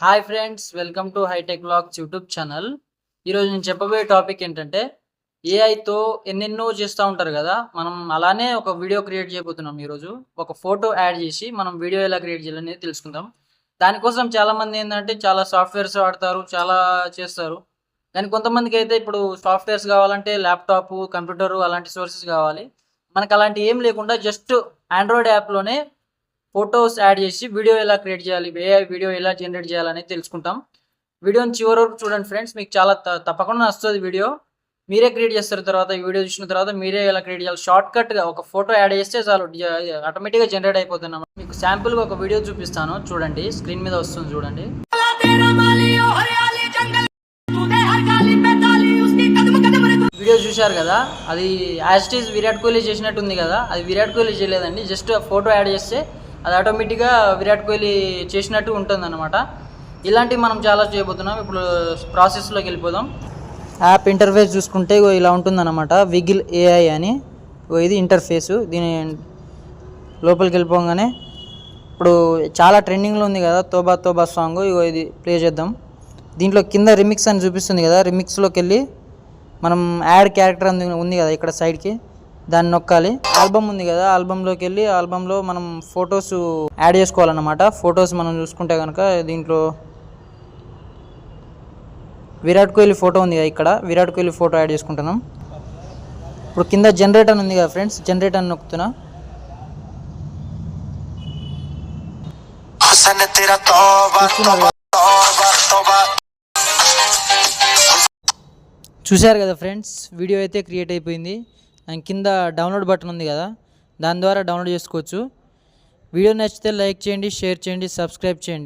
Hi friends, welcome to hitech vlogs YouTube channel. ఈరోజు నేను చెప్పబోయే టాపిక్ ఏంటంటే, ఏఐతో ఎన్నెన్నో చేస్తూ ఉంటారు కదా. మనం అలానే ఒక వీడియో క్రియేట్ చేయబోతున్నాం. ఈరోజు ఒక ఫోటో యాడ్ చేసి మనం వీడియో ఎలా క్రియేట్ చేయాలనేది తెలుసుకుందాం. దానికోసం చాలామంది ఏంటంటే చాలా సాఫ్ట్వేర్స్ వాడతారు, చాలా చేస్తారు. కానీ కొంతమందికి అయితే ఇప్పుడు సాఫ్ట్వేర్స్ కావాలంటే ల్యాప్టాప్, కంప్యూటర్ అలాంటి సోర్సెస్ కావాలి. మనకు అలాంటి ఏం లేకుండా జస్ట్ ఆండ్రాయిడ్ యాప్లోనే ఫోటోస్ యాడ్ చేసి వీడియో ఎలా క్రియేట్ చేయాలి, ఏఐ వీడియో ఎలా జనరేట్ చేయాలనేది తెలుసుకుంటాం. వీడియోని చివరి వరకు చూడండి ఫ్రెండ్స్, మీకు చాలా తప్పకుండా నచ్చుతుంది వీడియో. మీరే క్రియేట్ చేస్తారు. తర్వాత ఈ వీడియో చూసిన తర్వాత మీరే ఎలా క్రియేట్ చేయాలి, షార్ట్ కట్గా ఒక ఫోటో యాడ్ చేస్తే చాలు, ఆటోమేటిక్గా జనరేట్ అయిపోతుంది. మీకు శాంపుల్గా ఒక వీడియో చూపిస్తాను, చూడండి. స్క్రీన్ మీద వస్తుంది చూడండి. వీడియో చూశారు కదా, అది as it is Virat Kohli చేసినట్టుంది కదా. అది విరాట్ కోహ్లీ చేయలేదండి, జస్ట్ ఫోటో యాడ్ చేస్తే అది ఆటోమేటిక్గా విరాట్ కోహ్లీ చేసినట్టు ఉంటుంది అన్నమాట. ఇలాంటివి మనం చాలా చేయబోతున్నాం. ఇప్పుడు ప్రాసెస్లోకి వెళ్ళిపోదాం. యాప్ ఇంటర్ఫేస్ చూసుకుంటే ఇలా ఉంటుందన్నమాట, విగిల్ ఏఐ అని. ఇది ఇంటర్ఫేసు. దీని లోపలికి వెళ్ళిపోగానే ఇప్పుడు చాలా ట్రెండింగ్లో ఉంది కదా తోబా తోబా సాంగ్. ఇది ప్లే చేద్దాం. దీంట్లో కింద రిమిక్స్ అని చూపిస్తుంది కదా, రిమిక్స్లోకి వెళ్ళి మనం యాడ్ క్యారెక్టర్ ఉంది కదా ఇక్కడ సైడ్కి, దాన్ని నొక్కాలి. ఆల్బమ్ ఉంది కదా, ఆల్బంలోకి వెళ్ళి ఆల్బంలో మనం ఫొటోస్ యాడ్ చేసుకోవాలన్నమాట. ఫొటోస్ మనం చూసుకుంటే కనుక దీంట్లో విరాట్ కోహ్లీ ఫోటో ఉంది కదా, ఇక్కడ విరాట్ కోహ్లీ ఫోటో యాడ్ చేసుకుంటున్నాం. ఇప్పుడు కింద జనరేట్ అని ఉంది కదా ఫ్రెండ్స్, జనరేట్ అని నొక్కుతున్నా. చూశారు కదా ఫ్రెండ్స్, వీడియో అయితే క్రియేట్ అయిపోయింది. అండ్ కింద డౌన్లోడ్ బటన్ ఉంది కదా, దాని ద్వారా డౌన్లోడ్ చేసుకోవచ్చు. వీడియో నచ్చితే లైక్ చేయండి, షేర్ చేయండి, సబ్స్క్రైబ్ చేయండి.